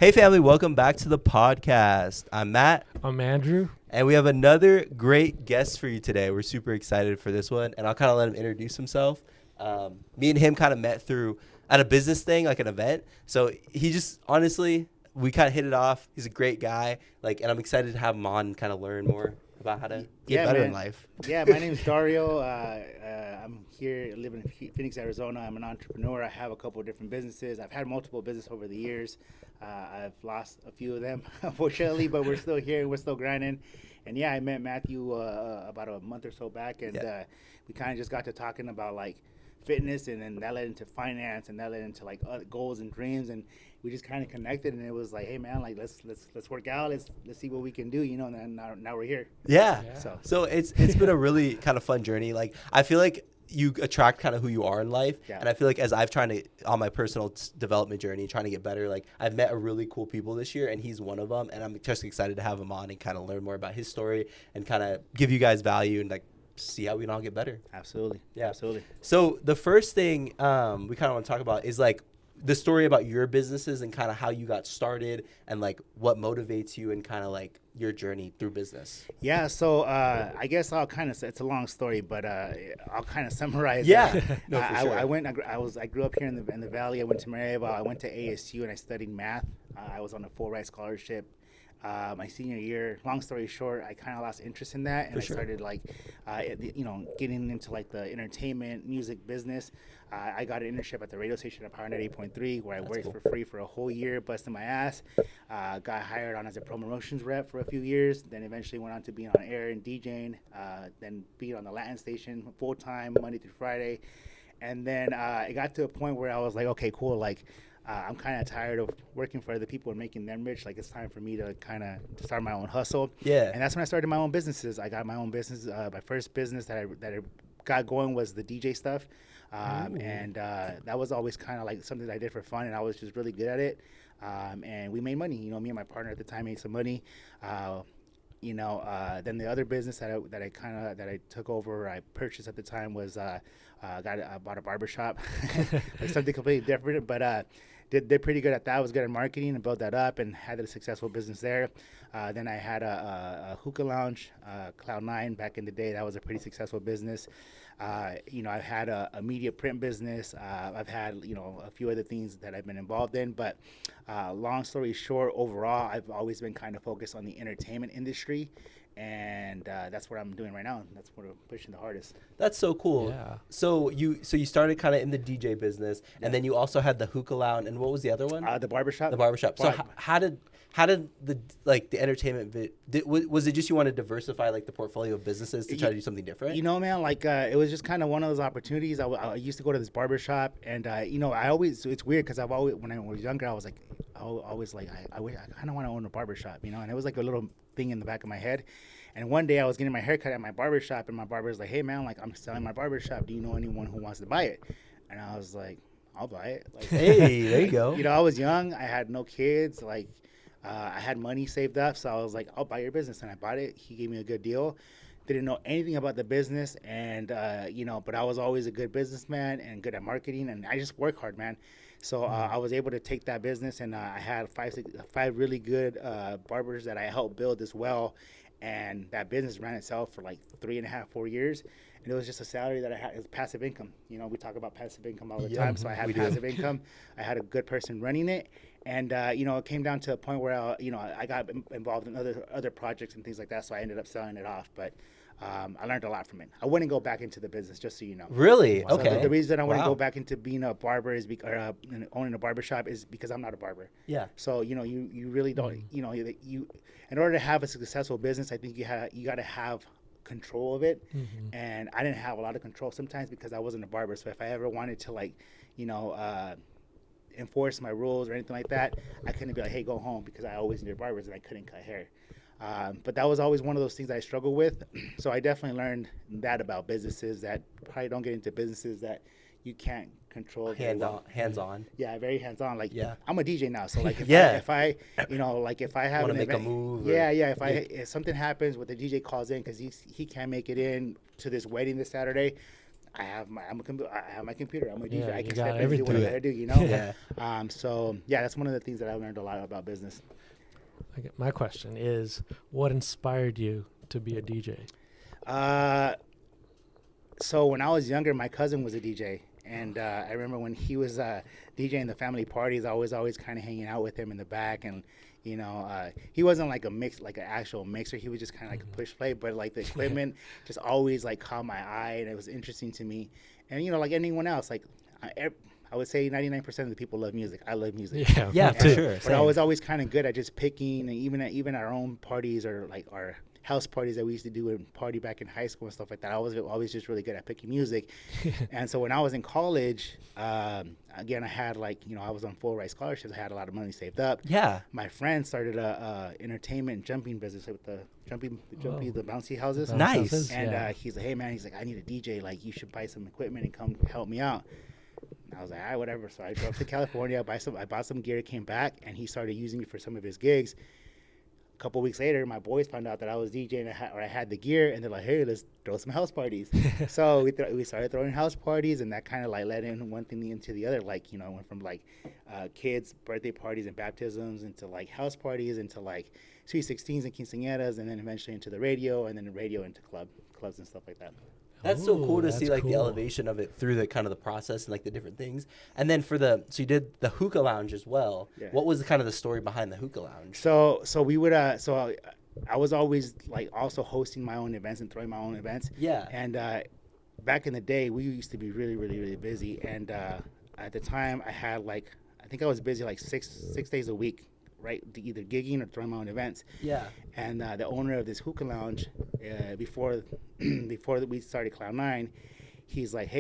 Hey family, welcome back to the podcast. I'm Matt. I'm Andrew. And we have another great guest for you today. We're super excited for this one. And I'll kind of let him introduce himself. Me and him kind of met through at a business thing, like an event. So he just, honestly, we kind of hit it off. He's a great guy. And I'm excited to have him on and kind of learn more about how to get better in life. Yeah, my name is Dario. I'm here living in Phoenix, Arizona. I'm an entrepreneur. I have a couple of different businesses. I've had multiple businesses over the years. I've lost a few of them, unfortunately, but we're still here and we're still grinding. And yeah, I met Matthew about a month or so back, and we kind of just got to talking about fitness, and then that led into finance, and that led into goals and dreams, and we just kind of connected, and it was like, hey man, let's work out, let's see what we can do, and then now we're here. Yeah. So it's been a really kind of fun journey. I feel like you attract kind of who you are in life. Yeah. And I feel like as I've trying to, on my personal development journey, trying to get better, I've met a really cool people this year, and he's one of them. And I'm just excited to have him on and kind of learn more about his story and kind of give you guys value and see how we can all get better. Absolutely. Yeah. Absolutely. So the first thing we kind of want to talk about is the story about your businesses and kind of how you got started and what motivates you and kind of your journey through business. Yeah, so I guess it's a long story, but I'll kind of summarize. Yeah, no, for sure. I grew up here in the Valley. I went to Marietta. I went to ASU and I studied math. I was on a full ride scholarship. My senior year, long story short, I kind of lost interest in that, and I started getting into the entertainment music business. I got an internship at the radio station at PowerNet 8.3, where I worked for free for a whole year, busting my ass. Got hired on as a promotions rep for a few years, then eventually went on to being on air and DJing, then being on the Latin station full time, Monday through Friday, and then it got to a point where I was like, okay, cool, I'm kind of tired of working for other people and making them rich. It's time for me to kind of start my own hustle. Yeah. And that's when I started my own businesses. I got my own business. My first business that I got going was the DJ stuff. And that was always kind of something that I did for fun, and I was just really good at it. And we made money. Me and my partner at the time made some money. Then the other business that I took over, I purchased at the time was I bought a barbershop, something completely different, but did pretty good at that. I was good at marketing and built that up and had a successful business there. Then I had a hookah lounge, Cloud9 back in the day. That was a pretty successful business. I've had a media print business. I've had, a few other things that I've been involved in. But long story short, overall, I've always been kind of focused on the entertainment industry. And that's what I'm doing right now. That's what I'm pushing the hardest. That's so cool. Yeah. So you started kind of in the DJ business, and then you also had the hookah lounge, and what was the other one? The barbershop. The barbershop. So how did the entertainment was it just you want to diversify the portfolio of businesses to try to do something different? Man, it was just kind of one of those opportunities. I used to go to this barbershop, and I always, it's weird because I've always, when I was younger, I was I kind of want to own a barbershop, and it was a little thing in the back of my head. And one day I was getting my hair cut at my barbershop, and my barber's like, hey man, I'm selling my barbershop. Do you know anyone who wants to buy it? And I was like, I'll buy it. Hey, there you go. I was young. I had no kids. I had money saved up. So I was like, I'll buy your business. And I bought it. He gave me a good deal. Didn't know anything about the business. And, but I was always a good businessman and good at marketing. And I just work hard, man. So I was able to take that business, and I had five really good barbers that I helped build as well. And that business ran itself for 3.5, 4 years. And it was just a salary that I had as passive income. We talk about passive income all the time. So I had passive income. I had a good person running it. And, it came down to a point where, I got involved in other projects and things like that. So I ended up selling it off. But I learned a lot from it. I wouldn't go back into the business, just so you know. Really? So okay. The reason I wouldn't go back into being a barber is owning a barbershop is because I'm not a barber. Yeah. So, you really don't, you in order to have a successful business, I think you got to have control of it. Mm-hmm. And I didn't have a lot of control sometimes because I wasn't a barber. So if I ever wanted to enforce my rules or anything like that, I couldn't be like, hey, go home, because I always needed barbers and I couldn't cut hair. But that was always one of those things I struggled with. So I definitely learned that about businesses, that probably don't get into businesses that you can't control. Hands on. Yeah, very hands on. Yeah. I'm a DJ now, so if I have an an make event, a move. If something happens where the DJ calls in because he can't make it in to this wedding this Saturday, I have my computer. I'm a DJ. Yeah, I you can got step in and do what I everything. gotta do. You know. Yeah. So yeah, that's one of the things that I learned a lot about business. Okay, my question is, what inspired you to be a DJ? So when I was younger, my cousin was a DJ, and I remember when he was DJing the family parties, I was always kind of hanging out with him in the back, and he wasn't like an actual mixer. He was just kind of like a push play, but like the equipment just always like caught my eye, and it was interesting to me. And like anyone else, like I would say 99% of the people love music. I love music. Yeah, for sure. But I was always kind of good at just picking, and even our own parties or like our house parties that we used to do and party back in high school and stuff like that. I was always just really good at picking music. And so when I was in college, again, I had I was on full ride scholarships. I had a lot of money saved up. Yeah. My friend started a entertainment and jumping business with the bouncy houses. Nice. And he's like, hey man, he's like, I need a DJ. Like, you should buy some equipment and come help me out. And I was like, all right, whatever. So I drove to California. I bought some gear, came back, and he started using me for some of his gigs. A couple weeks later, my boys found out that I was DJing or I had the gear, and they're like, hey, let's throw some house parties. So we started throwing house parties, and that kind of like led in one thing into the other. Like, it went from like kids' birthday parties and baptisms into like house parties into like sweet 16s and quinceañeras, and then eventually into the radio, and then the radio into clubs and stuff like that. That's so cool to see like the cool. elevation of it through the kind of the process and like the different things. And then so you did the hookah lounge as well. Yeah. What was the kind of the story behind the hookah lounge? So we would I was always like also hosting my own events and throwing my own events. Yeah. And back in the day, we used to be really, really, really busy. And at the time, I think I was busy like six days a week, right? Either gigging or throwing my own events. Yeah. And the owner of this hookah lounge, before we started Cloud 9, he's like,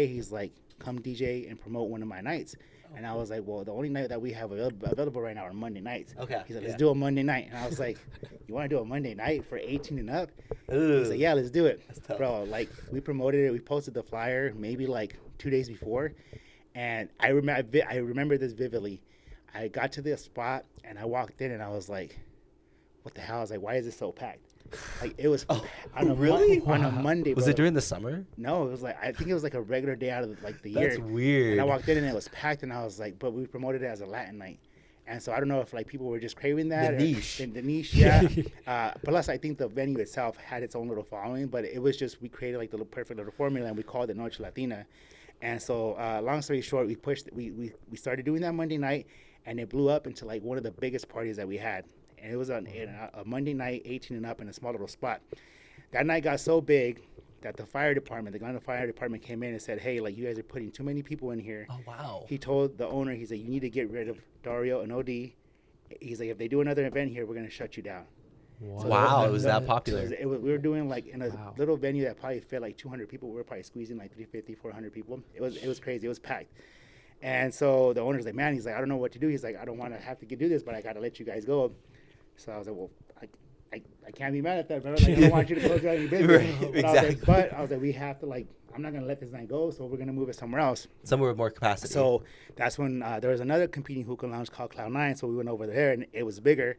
come DJ and promote one of my nights. And I was like, well, the only night that we have available right now are Monday nights. Okay. He's like, let's do a Monday night. And I was like, you want to do a Monday night for 18 and up? Ooh. He's like, yeah, let's do it. That's tough. Bro, like, we promoted it. We posted the flyer maybe like 2 days before. And I remember this vividly. I got to the spot, and I walked in, and I was like, what the hell? I was like, why is it so packed? Like, it was on a Monday. Was bro. it during the summer? No, it was like, I think it was like a regular day out of like the year. That's weird. And I walked in and it was packed, and I was like, but we promoted it as a Latin night. And so I don't know if like people were just craving that. The niche. The niche, yeah. Plus, I think the venue itself had its own little following, but it was just, we created like the perfect little formula, and we called it Noche Latina. And so long story short, we started doing that Monday night, and it blew up into like one of the biggest parties that we had. And it was a Monday night, 18 and up, in a small little spot. That night got so big that the Atlanta Fire Department came in and said, hey, like, you guys are putting too many people in here. Oh, wow. He told the owner, he's like, you need to get rid of Dario and OD. He's like, if they do another event here, we're going to shut you down. Wow, it was that popular. We were doing like in a little venue that probably fit like 200 people. We were probably squeezing like 350, 400 people. It was crazy. It was packed. And so the owner's like, man, he's like, I don't know what to do. He's like, I don't want to have to do this, but I got to let you guys go. So I was like, well, I can't be mad at that, bro. Like, I don't want you to close down your business. Right, exactly. I was like, we have to, like, I'm not going to let this night go, so we're going to move it somewhere else. Somewhere with more capacity. So that's when there was another competing hookah lounge called Cloud 9, so we went over there, and it was bigger,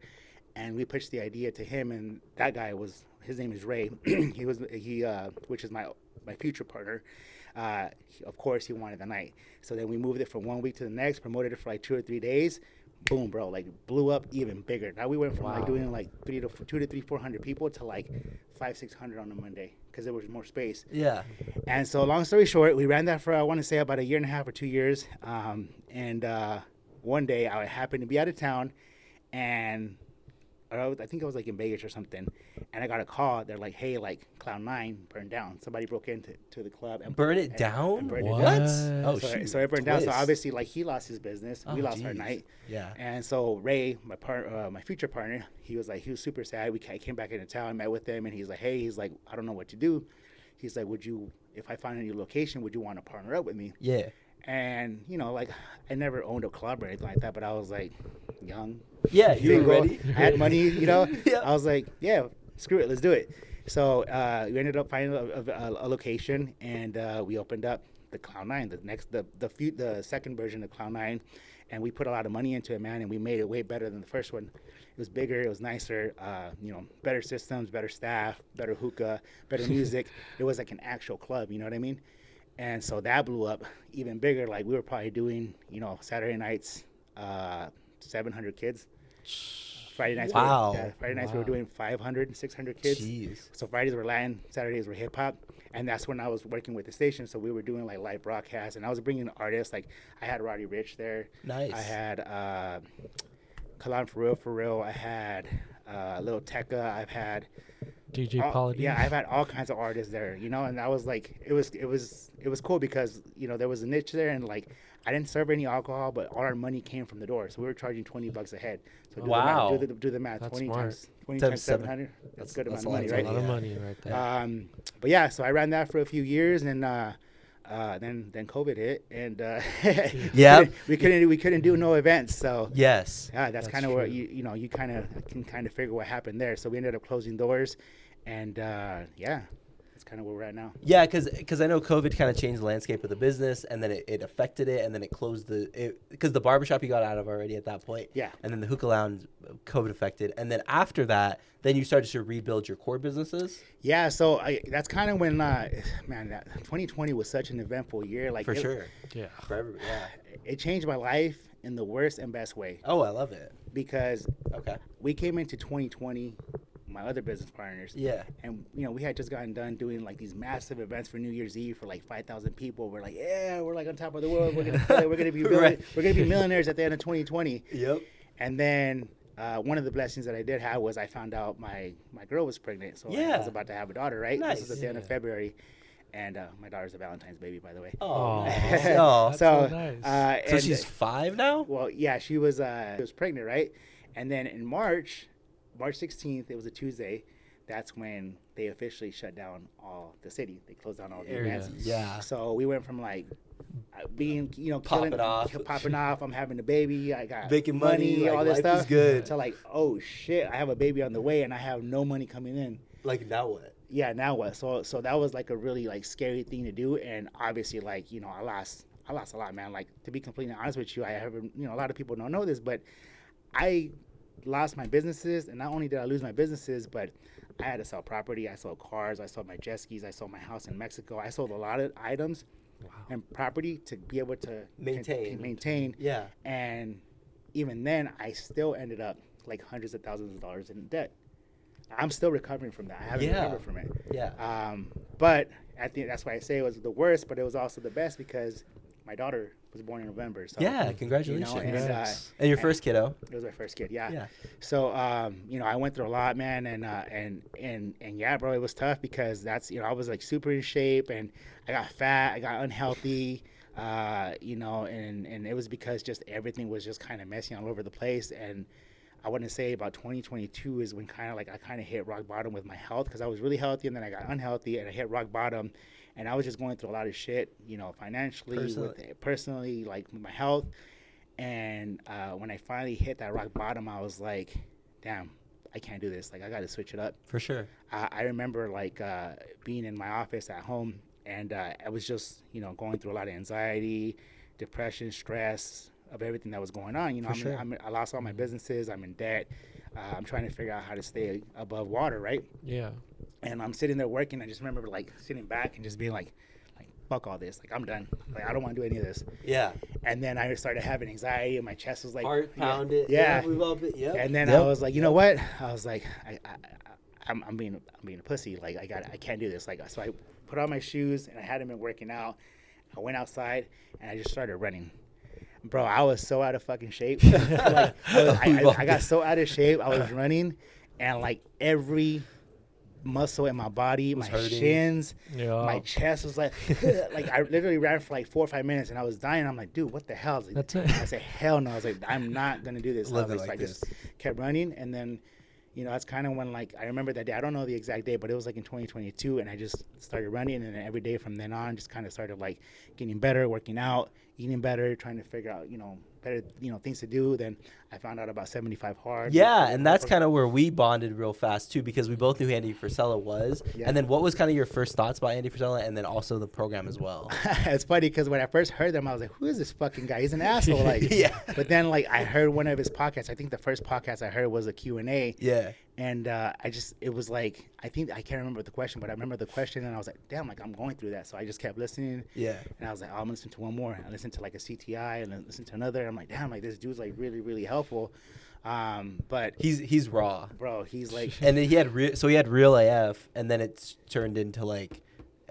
and we pitched the idea to him, and that guy his name is Ray. Which is my future partner. Of course, he wanted the night. So then we moved it from 1 week to the next, promoted it for like 2 or 3 days. Boom, bro, like blew up even bigger. Now we went from like doing like 400 people to like 500-600 on a Monday because there was more space. Yeah. And so long story short, we ran that for, I want to say, about 1.5 years or 2 years. And one day I happened to be out of town, and I think I was like in Vegas or something, and I got a call. They're like, hey, like Cloud 9 burned down. Somebody broke into the club and Burn it down? And burned What? it down. Oh, so, shoot. so it burned down. So Twist. obviously, like, he lost his business. Oh, we lost our geez. night. Yeah. And so Ray, my future partner, he was super sad. I came back into town, met with him, and he's like, hey, I don't know what to do. He's like, if I find a new location, would you want to partner up with me? Yeah. And, like, I never owned a club or anything like that, but I was, like, young. Yeah, you were single, ready. I had money, Yeah. I was like, yeah, screw it, let's do it. So we ended up finding a location, and we opened up the Cloud 9, the second version of Cloud 9, and we put a lot of money into it, man, and we made it way better than the first one. It was bigger, it was nicer, better systems, better staff, better hookah, better music. It was like an actual club, you know what I mean? And so that blew up even bigger. Like we were probably doing, Saturday nights, 700 kids. Friday nights, Wow. Friday nights we were doing 500, 600 kids. Jeez. So Fridays were Latin, Saturdays were hip hop, and that's when I was working with the station. So we were doing like live broadcasts, and I was bringing artists. Like I had Roddy Ricch there. Nice. I had Kalan for real. I had Lil Tecca. I've had DJ Pauly. Yeah, I've had all kinds of artists there, and I was like, it was cool because there was a niche there, and like I didn't serve any alcohol, but all our money came from the door, so we were charging $20 a head. So Wow. do the math. That's 20 smart. times 700. That's a good amount of money, right? A lot of money right there. But yeah, so I ran that for a few years, and then COVID hit, and Yeah. we couldn't do no events. So Yes. yeah, that's kind of where you kind of can figure what happened there. So we ended up closing doors, and yeah, that's kind of where we're at now. Yeah, because I know COVID kind of changed the landscape of the business, and then it affected it, and then it closed because the barbershop you got out of already at that point. Yeah. And then the hookah lounge, COVID affected, and then after that, then you started to rebuild your core businesses. Yeah, so that's kind of when, that 2020 was such an eventful year. Like For sure. Yeah. For everybody. Yeah. It changed my life in the worst and best way, Oh, I love it. because Okay. we came into 2020, my other business partners, Yeah. and we had just gotten done doing like these massive events for New Year's Eve for like 5,000 people. We're like, yeah, we're like on top of the world. We're gonna kill it. We're gonna be Right. we're gonna be millionaires at the end of 2020. Yep. And then one of the blessings that I did have was I found out my girl was pregnant. So I was about to have a daughter, right? Nice. This was at the end of February. And my daughter's a Valentine's baby, by the way. Oh. Aw. Oh. That's so nice. So and- she's 5 now? well, yeah, she was pregnant, right? And then in March 16th, it was a Tuesday. That's when they officially shut down all the city. They closed down all the events. Yeah. So we went from like being, Popping off. popping off. I'm having a baby. I got Making money, all like, this life is stuff. good. To like, oh shit, I have a baby on the way, and I have no money coming in. Like, now what? Yeah, now what? So that was like a really like scary thing to do, and obviously like I lost a lot, man. Like, to be completely honest with you, I have a lot of people don't know this, but I lost my businesses, and not only did I lose my businesses, but I had to sell property. I sold cars. I sold my jet skis. I sold my house in Mexico. I sold a lot of items and property to be able to maintain. Yeah. And even then, I still ended up like hundreds of thousands of dollars in debt. I'm still recovering from that. I haven't recovered from it. Yeah. But I think that's why I say it was the worst, but it was also the best because my daughter was born in November. So, Yeah, congratulations. And your first kiddo. it was my first kid. Yeah. Yeah. So, I went through a lot, man, and yeah, bro, it was tough because that's, I was like super in shape, and I got fat, I got unhealthy, and it was because just everything was just kind of messy all over the place. And I wouldn't say about 2022 is when I kind of hit rock bottom with my health, because I was really healthy, and then I got unhealthy, and I hit rock bottom, and I was just going through a lot of shit, financially, personally, like with my health. And when I finally hit that rock bottom, I was like, damn, I can't do this. Like, I got to switch it up. For sure. I remember being in my office at home, and I was just, going through a lot of anxiety, depression, stress of everything that was going on. I lost all my businesses. I'm in debt. I'm trying to figure out how to stay above water, right? Yeah. And I'm sitting there working. I just remember sitting back and just being like, fuck all this. Like, I'm done. Like, I don't want to do any of this. Yeah. And then I started having anxiety, and my chest was like Heart pounded. Yeah. We've all been, yep. And then I was like, you know what? I was like, I'm being a pussy. Like, I can't do this. Like, so I put on my shoes, and I hadn't been working out. I went outside, and I just started running. Bro, I was so out of fucking shape. I got so out of shape. I was running, and like every muscle in my body, my shins, my chest was like I literally ran for like 4 or 5 minutes, and I was dying. I'm like, dude, what the hell? Like, That's it. I said, hell no. I was like, I'm not gonna do this. So I just kept running, and then that's kind of when I remember that day. I don't know the exact day, but it was like in 2022, and I just started running, and then every day from then on, just kind of started like getting better, working out, eating better, trying to figure out better things to do. Then I found out about 75 Hard. Yeah, and that's kind of where we bonded real fast too, because we both knew who Andy Frisella was. Yeah. And then what was kind of your first thoughts about Andy Frisella, and then also the program as well? It's funny because when I first heard them, I was like, who is this fucking guy? He's an asshole. Like, Yeah. But then I heard one of his podcasts. I think the first podcast I heard was a Q&A. Yeah. And it was like, I can't remember the question, but I remember the question, and I was like, damn, like I'm going through that. So I just kept listening. Yeah. And I was like, oh, I'm gonna listen to one more. I listened to like a CTI, and then listened to another. And I'm like, damn, like this dude's like really, really helpful. But he's raw, bro. He's like, and then he had Real AF, and then it's turned into like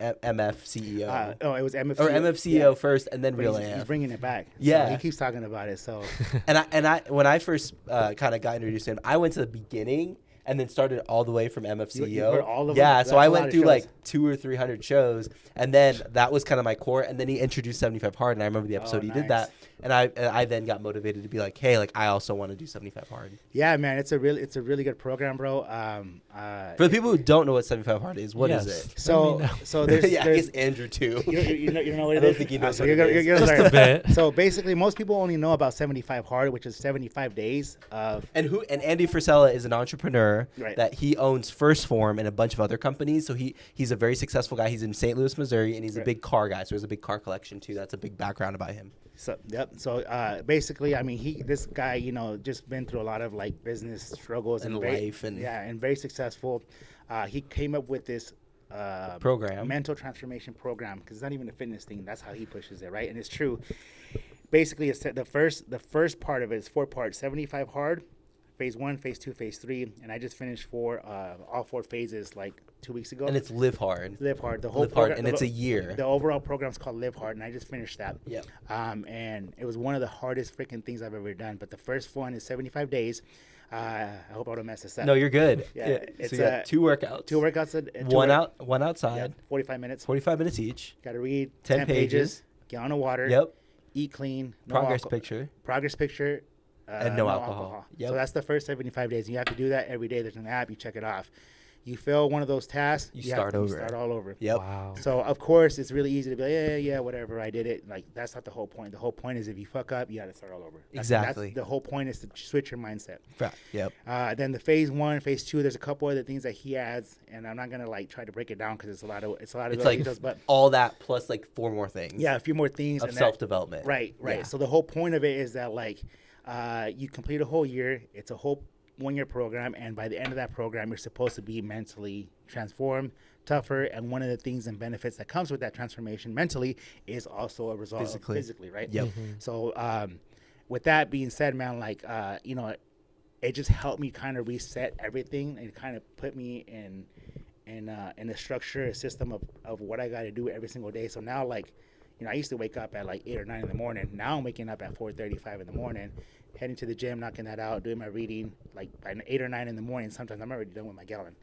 MF CEO. it was MF or MF CEO first, and then but Real he's AF. bringing it back. Yeah. So he keeps talking about it. So and I when I first kind of got introduced to him, I went to the beginning and then started all the way from MF CEO. You heard all of yeah, them? so I That's a lot went of through shows. like 200 or 300 shows, and then that was kind of my core. And then he introduced 75 Hard, and I remember the episode he did nice. that, and I then got motivated to be like, hey, like I also want to do 75 Hard. yeah, man, it's a really good program, bro. For the people who don't know what 75 Hard is, what is it? So there's yeah, I guess Andrew too. you know what I it don't is? think he knows So what you're it gonna, is. you're gonna Just learn. a bit. So basically, most people only know about 75 Hard, which is 75 days of. And Andy Frisella is an entrepreneur Right. that he owns First Form and a bunch of other companies. So he's a very successful guy. He's in St. Louis, Missouri, and he's a Right. big car guy. So there's a big car collection too. That's a big background about him. So basically, I mean, this guy, just been through a lot of like business struggles And very, life and- and very successful. He came up with this Program. mental transformation program, because it's not even a fitness thing. That's how he pushes it, right? And it's true. Basically, it's the first part of it is 4 parts: 75 Hard, phase 1, phase 2, phase 3, and I just finished all 4 phases like 2 weeks ago. And it's Live Hard. Live Hard. The whole Live Hard, program, and it's a year. The overall program's called Live Hard, and I just finished that. Yep. And it was one of the hardest freaking things I've ever done. But the first one is 75 days. I hope I don't mess this up. No, you're good. Yeah, So it's you got 2 workouts. 2 workouts. One outside. Yeah, 45 minutes. 45 minutes each. Got to read 10 pages. Get on the water. Yep. Eat clean. Progress alcohol- picture. Progress picture. And no alcohol. Yep. So that's the first 75 days. You have to do that every day. There's an app. You check it off. You fail one of those tasks, You have start to over. start all over. Yep. Wow. So of course it's really easy to be like, yeah, whatever, I did it. Like that's not the whole point. The whole point is if you fuck up, you got to start all over. Exactly. The whole point is to switch your mindset. Yep. Then the phase 1, phase 2, there's a couple other things that he adds, and I'm not gonna like try to break it down because it's a lot of It's little like details, but all that plus like 4 more things. yeah, a few more things Of and self-development. Right. Yeah. So the whole point of it is that like you complete a whole year. It's a whole 1-year program, and by the end of that program, you're supposed to be mentally transformed, tougher, and one of the things and benefits that comes with that transformation mentally is also a result physically, right? Yep. So with that being said, man, like it just helped me kind of reset everything and kind of put me in a structure, a system of what I got to do every single day. So now, like, I used to wake up at like 8 or 9 in the morning. Now I'm waking up at 4:35 in the morning, heading to the gym, knocking that out, doing my reading. Like by 8 or 9 in the morning, sometimes I'm already done with my gallon.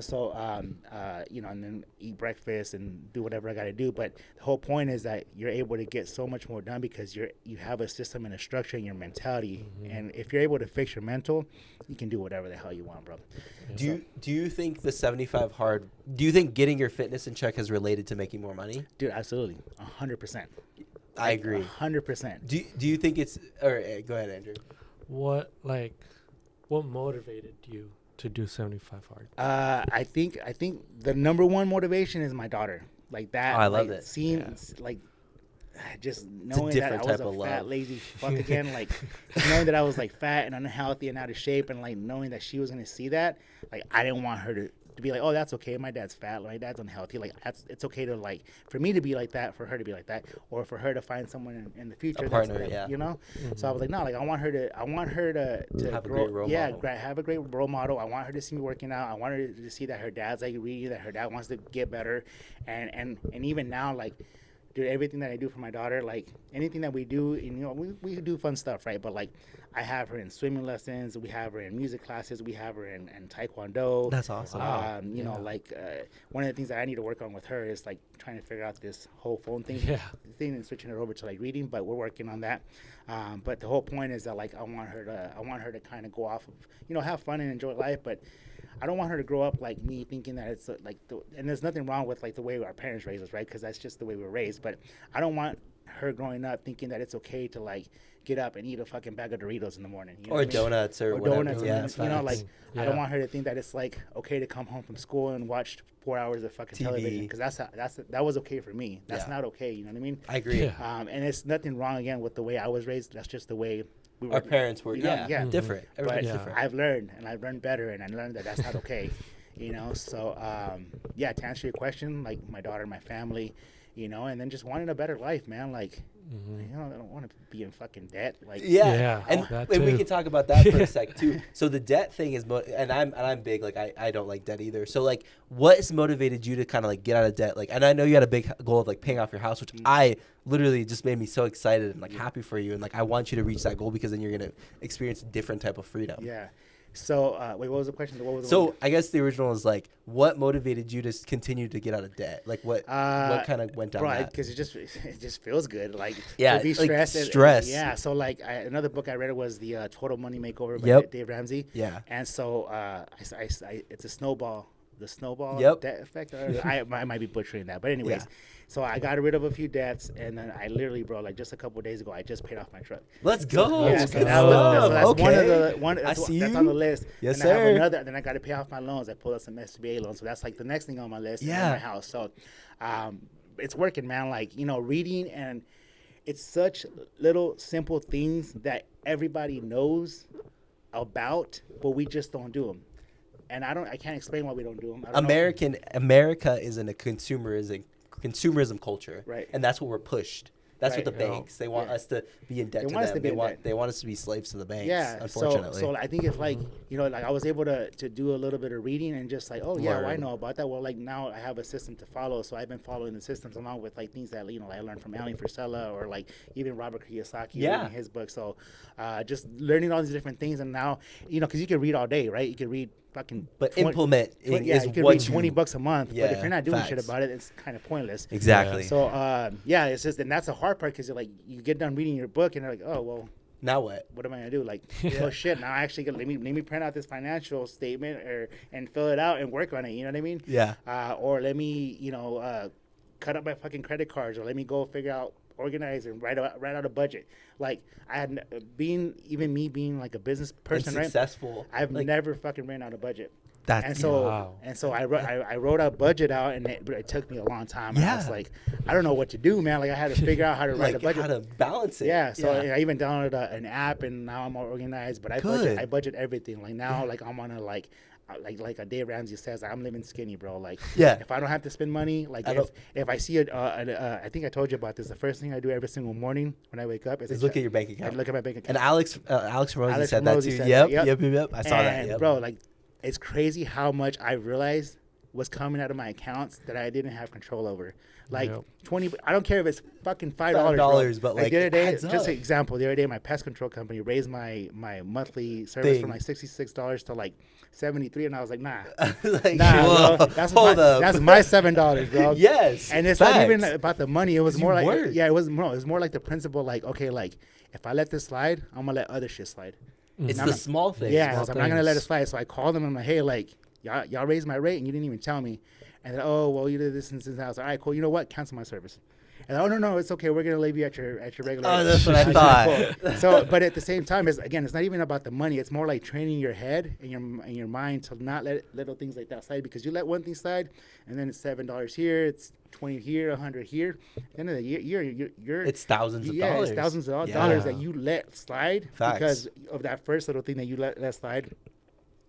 So and then eat breakfast and do whatever I got to do. But the whole point is that you're able to get so much more done because you have a system and a structure in your mentality. Mm-hmm. And if you're able to fix your mental, you can do whatever the hell you want, bro. Do you think the 75 Hard? Do you think getting your fitness in check has related to making more money? Dude, absolutely, 100%. I agree. 100%. Do you think it's? Or go ahead, Andrew. What motivated you to do 75 Hard? I think the number one motivation is my daughter. Like that. Oh, I love like, it. Seeing like just knowing that I different was type a of fat, love. lazy fuck again. Like knowing that I was like fat and unhealthy and out of shape, and like knowing that she was gonna see that. Like I didn't want her to be like, oh, that's okay. My dad's fat. My dad's unhealthy. Like it's okay to like for me to be like that, for her to be like that, or for her to find someone in the future, partner, that's, yeah. Mm-hmm. So I was like, no, like I want her to have a grow, great role yeah, model. have a great role model. I want her to see me working out. I want her to see that her dad's like reading, that her dad wants to get better, and even now, like, dude, everything that I do for my daughter, like anything that we do, and, we do fun stuff, right? But like, I have her in swimming lessons, we have her in music classes, we have her in taekwondo. That's awesome. One of the things that I need to work on with her is like trying to figure out this whole phone thing, and switching her over to like reading. But we're working on that. But the whole point is that like I want her to kind of go off of have fun and enjoy life, but I don't want her to grow up like me, thinking that it's and there's nothing wrong with like the way our parents raised us, right? Because that's just the way we were raised. But I don't want her growing up thinking that it's okay to like get up and eat a fucking bag of Doritos in the morning, Or donuts or whatever. donuts. Yeah, And then, like Yeah. I don't want her to think that it's like okay to come home from school and watch 4 hours of fucking TV. television, because that was okay for me. That's Yeah. not okay. You know what I mean? I agree. Yeah. And it's nothing wrong again with the way I was raised. That's just the way our parents were, you know, different. Everybody's But different. I've learned better, and I learned that that's not okay. You know, so to answer your question, like my daughter, my family, you know, and then just wanting a better life, man. Like, you know, I don't want to be in fucking debt. Like, and we can talk about that for a sec too. So the debt thing is, and I'm big. Like, I don't like debt either. So like, what has motivated you to kind of like get out of debt? Like, and I know you had a big goal of like paying off your house, which I literally just made me so excited and like happy for you. And like, I want you to reach that goal because then you're gonna experience a different type of freedom. Yeah. So, wait, what was the question? I guess the original is like, what motivated you to continue to get out of debt? Like, what kind of went down that? Because it just feels good. Like, to be like stressed. Yeah. So, like, another book I read was the Total Money Makeover by Dave Ramsey. Yeah. And so, it's a snowball. The snowball debt effect. I might be butchering that, but anyways, so I got rid of a few debts, and then I literally, bro, like just a couple of days ago, I just paid off my truck. Let's go. Yeah, so that's one of that's on the list. Yes, and sir. I have another. Then I got to pay off my loans. I pulled out some SBA loans, so that's like the next thing on my list. Yeah. My house. So, it's working, man. Like, you know, reading, and it's such little simple things that everybody knows about, but we just don't do them. And I can't explain why we don't do them. America is in a consumerism culture, right? And that's what we're pushed. That's what the banks, they want us to be in debt to them. They want us to be slaves to the banks. Yeah, unfortunately. So I think it's like, you know, like I was able to do a little bit of reading and just like, oh yeah, well, I know about that. Well, like now I have a system to follow, so I've been following the systems along with like things that, you know, I learned from Alan Frisella or like even Robert Kiyosaki reading his book. So just learning all these different things, and now, you know, because you can read all day, right? You can read fucking. But implement you can read $20 a month. But if you're not doing shit about it, it's kind of pointless. Exactly. So it's just, and that's the hard part, because like you get done reading your book and you're like, oh well, now what? What am I gonna do? Like, oh shit! Now I actually let me print out this financial statement and fill it out and work on it. You know what I mean? Yeah. Or let me, you know, cut up my fucking credit cards, or let me go figure out, organize, and write out a budget. Like, I had being like a business person, and successful. I've never fucking ran out a budget. And so I wrote a budget out, and it took me a long time. Yeah. I was like, I don't know what to do, man. Like, I had to figure out how to write a budget, how to balance it. Yeah. So I even downloaded an app, and now I'm more organized. But I budget everything. Like now, like I'm on a like a Dave Ramsey says, I'm living skinny, bro. Like, if I don't have to spend money, like if I see I think I told you about this. The first thing I do every single morning when I wake up is look at your bank account. I look at my bank account. And Alex Morosi said that too. Yep. I saw that. Yep. Bro, like, it's crazy how much I realized was coming out of my accounts that I didn't have control over. Like 20, I don't care if it's fucking $5, but like the other day, just an example, the other day my pest control company raised my monthly service from like $66 to like $73, and I was like, nah, bro, that's my $7, bro. Yes, and it's not even about the money. It was more like it was more like the principle, like, okay, like if I let this slide, I'm gonna let other shit slide. It's the small things. Yeah, I'm not gonna let it slide. So I called them. I'm like, hey, like y'all raised my rate and you didn't even tell me. And they're, oh well, you did this and this. I was like, all right, cool. You know what? Cancel my service. And oh no, it's okay. We're gonna leave you at your regular. Oh, that's what I thought. Cool. So, but at the same time, it's not even about the money. It's more like training your head and your mind to not let little things like that slide, because you let one thing slide, and then it's $7 here, it's 20 here, 100 here. At the end of the year, you're it's thousands of dollars. It's thousands of dollars that you let slide. Facts. Because of that first little thing that you let slide.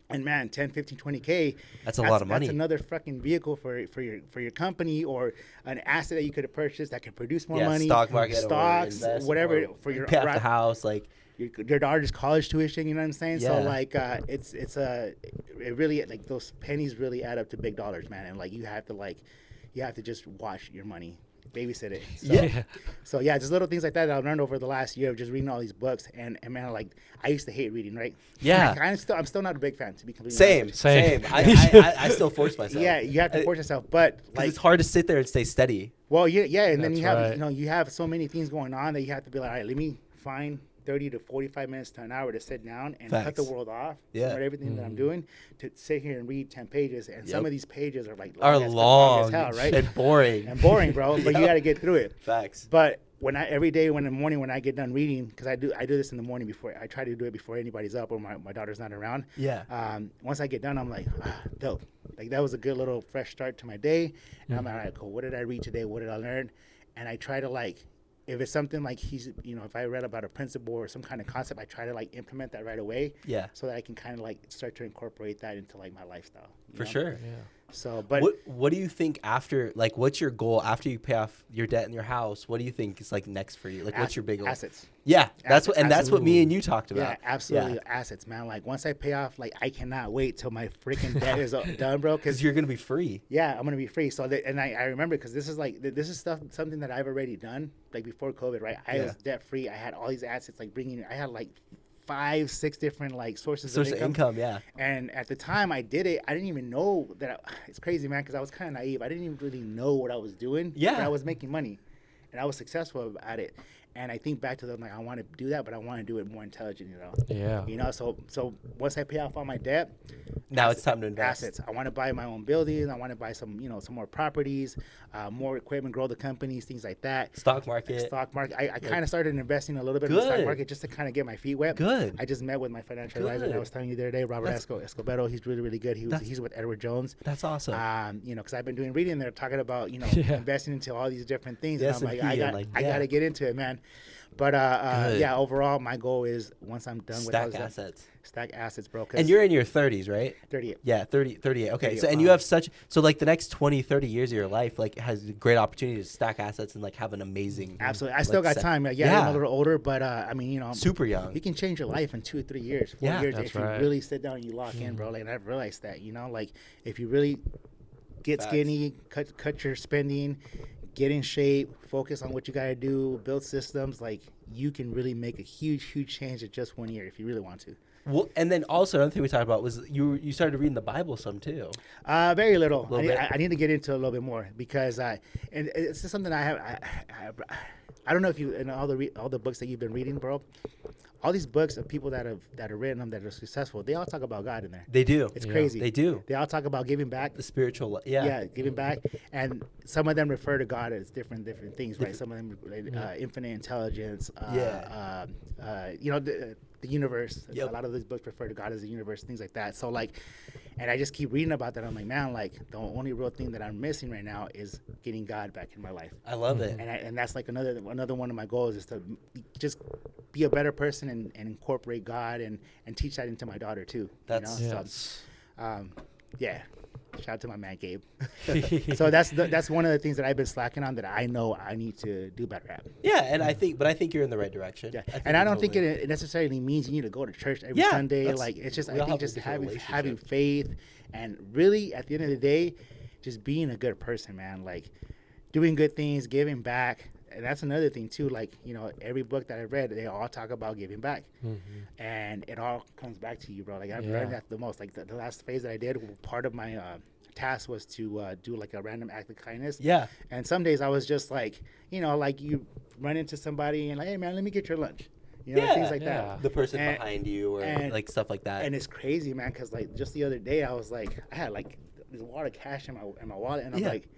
And man, 10, 15, 20K. That's a lot of money. That's another fucking vehicle for your company, or an asset that you could have purchased that could produce more money. Stock market, stocks, whatever, for your pay off the house, like your daughter's college tuition. You know what I'm saying? Yeah. So like, it really, like, those pennies really add up to big dollars, man. And like you have to just watch your money. Babysit it. So just little things like that I learned over the last year of just reading all these books. And man, like, I used to hate reading, right? Yeah. I'm still not a big fan, to be completely honest. Same. I still force myself. Yeah, you have to force yourself, but like, it's hard to sit there and stay steady. Well, and then you have so many things going on that you have to be like, all right, let me find 30 to 45 minutes to an hour to sit down and cut the world off from everything that I'm doing, to sit here and read 10 pages. And some of these pages are like long as hell, right? And boring, bro. But you got to get through it. Facts. But every day in the morning when I get done reading, because I do this in the morning before I try to do it before anybody's up or my daughter's not around. Yeah. Once I get done, I'm like, dope. Like, that was a good little fresh start to my day. And I'm like, all right, cool. What did I read today? What did I learn? And I try to, like, if it's something like if I read about a principle or some kind of concept, I try to like implement that right away. Yeah. So that I can kind of like start to incorporate that into like my lifestyle. For sure. Yeah. So, but what do you think after, like, what's your goal after you pay off your debt in your house? What do you think is like next for you? Like, what's your big goal? assets? Yeah, that's what me and you talked about. Yeah, absolutely. Assets, man. Like once I pay off, like I cannot wait till my freaking debt is done, bro. Because you're gonna be free. Yeah, I'm gonna be free. So I remember because this is something that I've already done like before COVID, right? I was debt free. I had all these assets, like I had like 5-6 different like sources of income. Yeah. And at the time I did it, I didn't even know that. It's crazy, man, because I was kind of naive. I didn't even really know what I was doing. Yeah. But I was making money, and I was successful at it. And I think back to them, like I want to do that, but I want to do it more intelligent, Yeah. So once I pay off all my debt, now it's time to invest. Assets. I want to buy my own buildings. I want to buy some more properties, more equipment, grow the companies, things like that. Stock market. I kind of started investing a little bit in the stock market just to kind of get my feet wet. Good. I just met with my financial advisor that I was telling you the other day, Robert Escobedo. He's really, really good. He's with Edward Jones. That's awesome. Because I've been doing reading there, talking about investing into all these different things. And I'm like, I got to get into it, man. But overall, my goal is once I'm done with all this assets. Stack assets, bro. And you're in your 30s, right? 38. Yeah, 38. Okay. 38. So and you have like the next 20, 30 years of your life like has a great opportunity to stack assets and like have an amazing. Absolutely. I still got time. Yeah, I'm a little older, but super young. You can change your life in 2 or 3 years, 4 years if you really sit down and you lock in, bro. Like, and I've realized that, like if you really get skinny, cut your spending, get in shape, focus on what you got to do, build systems, like you can really make a huge change in just 1 year if you really want to. Well, and then also another thing we talked about was you started reading the Bible some too. Very little. I need to get into it a little bit more because and it's just something I don't know if you in all the books that you've been reading, bro. All these books of people that have written them that are successful, they all talk about God in there. They do. It's crazy. They do. They all talk about giving back. The spiritual. Giving back, and some of them refer to God as different things, right? Some of them infinite intelligence. The universe. Yep. A lot of these books refer to God as the universe, things like that. So like, and I just keep reading about that. I'm like, man, like the only real thing that I'm missing right now is getting God back in my life. I love it. And that's like another one of my goals is to just be a better person and incorporate God and teach that into my daughter too. That's Shout out to my man Gabe. So that's one of the things that I've been slacking on that I know I need to do better at. Yeah, and I think you're in the right direction. Yeah, I don't think it necessarily means you need to go to church every Sunday. Like it's just I think just having faith and really at the end of the day, just being a good person, man. Like doing good things, giving back. And that's another thing too. Like every book that I read, they all talk about giving back, and it all comes back to you, bro. Like I've learned that the most. Like the last phase that I did, part of my task was to do like a random act of kindness. Yeah. And some days I was just like, like you run into somebody and like, hey man, let me get your lunch. Things like that. The person behind you or like stuff like that. And it's crazy, man, because like just the other day I was like, I had like there's a lot of cash in my wallet, and I'm like,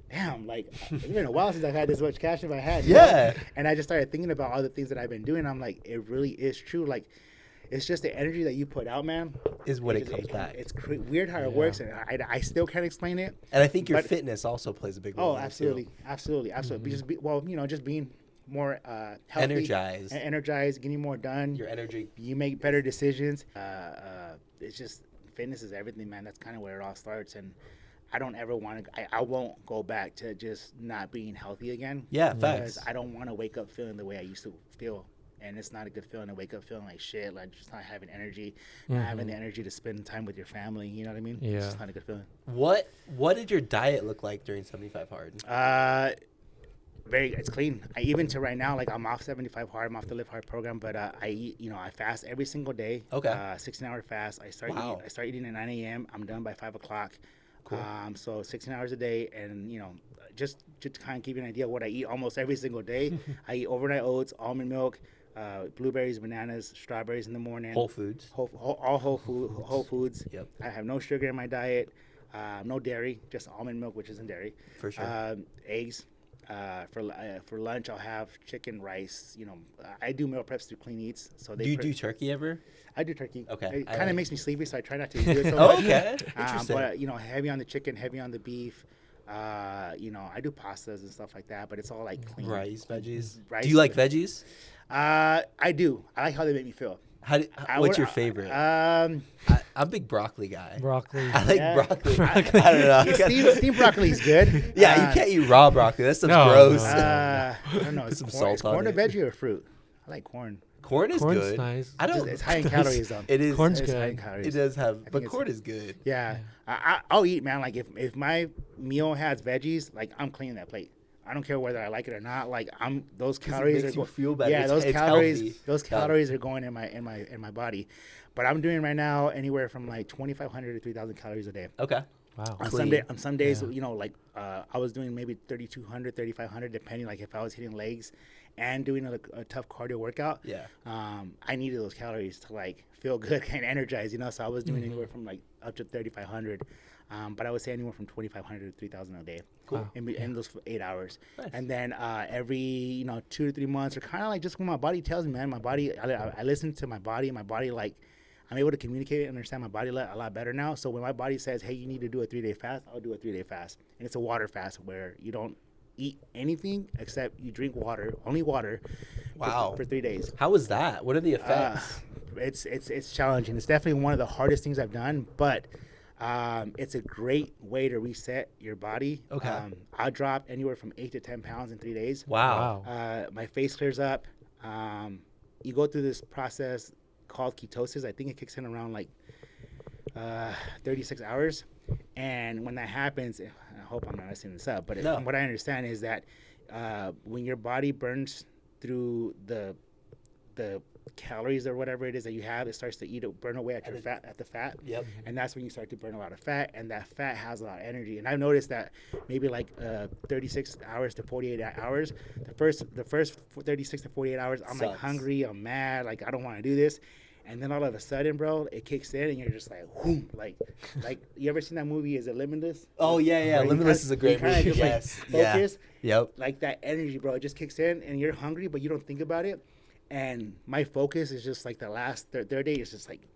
damn, like it's been a while since I've had this much cash in my hand. Yeah. And I just started thinking about all the things that I've been doing. I'm like, it really is true. Like, it's just the energy that you put out, man. Is what it comes back. It's weird how it works, and I still can't explain it. And I think your fitness also plays a big role. Oh, absolutely. Mm-hmm. Just being more healthy, energized, getting more done. Your energy. You make better decisions. It's just fitness is everything, man. That's kind of where it all starts, and I don't ever want to. I won't go back to just not being healthy again. Yeah, facts. I don't want to wake up feeling the way I used to feel, and it's not a good feeling to wake up feeling like shit, like just not having energy, not having the energy to spend time with your family. You know what I mean? Yeah. It's just not a good feeling. What did your diet look like during 75 Hard? It's clean. Even to right now, like I'm off 75 Hard, I'm off the Live Hard program, but I eat, I fast every single day. Okay. 16-hour fast. I start eating at 9 a.m. I'm done by 5 o'clock. Cool. So 16 hours a day, and just to kind of give you an idea of what I eat almost every single day. I eat overnight oats, almond milk, blueberries, bananas, strawberries in the morning. Whole foods. Whole foods. Yep. I have no sugar in my diet, no dairy, just almond milk, which isn't dairy. For sure. Eggs. For lunch, I'll have chicken, rice. I do meal preps through Clean Eats. So do you do turkey ever? I do turkey. Okay. It kind of makes me sleepy, so I try not to do it so much. Okay. Interesting. But heavy on the chicken, heavy on the beef. You know, I do pastas and stuff like that, but it's all like clean. Rice, veggies. Rice. Do you like veggies? I do. I like how they make me feel. What's your favorite? I'm a big broccoli guy. Broccoli. I like broccoli. I don't know. Steamed broccoli is good. Yeah, you can't eat raw broccoli. That stuff's No, gross. I don't know. Put It's some corn, salt is corn on a it. veggie or fruit? I like corn. Corn is Corn's good. nice. I don't. It's high in calories though. It is. Corn's It's high in good. calories. It does have, but it's- corn is good. Yeah, I'll eat, man. Like if my meal has veggies, like I'm cleaning that plate. I don't care whether I like it or not. Like those 'Cause it calories makes are you feel better. Yeah, It's- those it's calories, healthy. those Yeah. calories are going in my body. But I'm doing right now anywhere from like 2,500 to 3,000 calories a day. Okay. Wow. On some days, Yeah. you know, like I was doing maybe 3,200, 3,500, depending. Like if I was hitting legs and doing a tough cardio workout, Yeah. I needed those calories to like feel good and energized, you know. So I was doing anywhere from like up to 3,500, but I would say anywhere from 2,500 to 3,000 a day. Cool. In those 8 hours. Nice. And then every 2 to 3 months, or kind of like just when my body tells me, man, my body, I listen to my body. My body, like, I'm able to communicate and understand my body a lot better now. So when my body says, hey, you need to do a 3-day fast, I'll do a 3-day fast. And it's a water fast where you don't eat anything except you drink water, only water. Wow. For 3 days. How was that? What are the effects? It's challenging. It's definitely one of the hardest things I've done, but it's a great way to reset your body. Okay. I dropped anywhere from 8 to 10 pounds in 3 days. Wow. My face clears up. You go through this process called ketosis. I think it kicks in around like 36 hours. And when that happens, I hope I'm not messing this up, but from what I understand is that when your body burns through the calories or whatever it is that you have, it starts to burn away at the fat. Yep. And that's when you start to burn a lot of fat, and that fat has a lot of energy. And I've noticed that maybe like 36 hours to 48 hours, the first 36 to 48 hours, I'm like hungry, I'm mad, like I don't want to do this. And then all of a sudden, bro, it kicks in, and you're just like, whoom, like you ever seen that movie? Is it Limitless? Oh yeah. Limitless is a great movie. Just, Yes. focus. Yep. Like that energy, bro, it just kicks in, and you're hungry, but you don't think about it. And my focus is just like the last third day is just like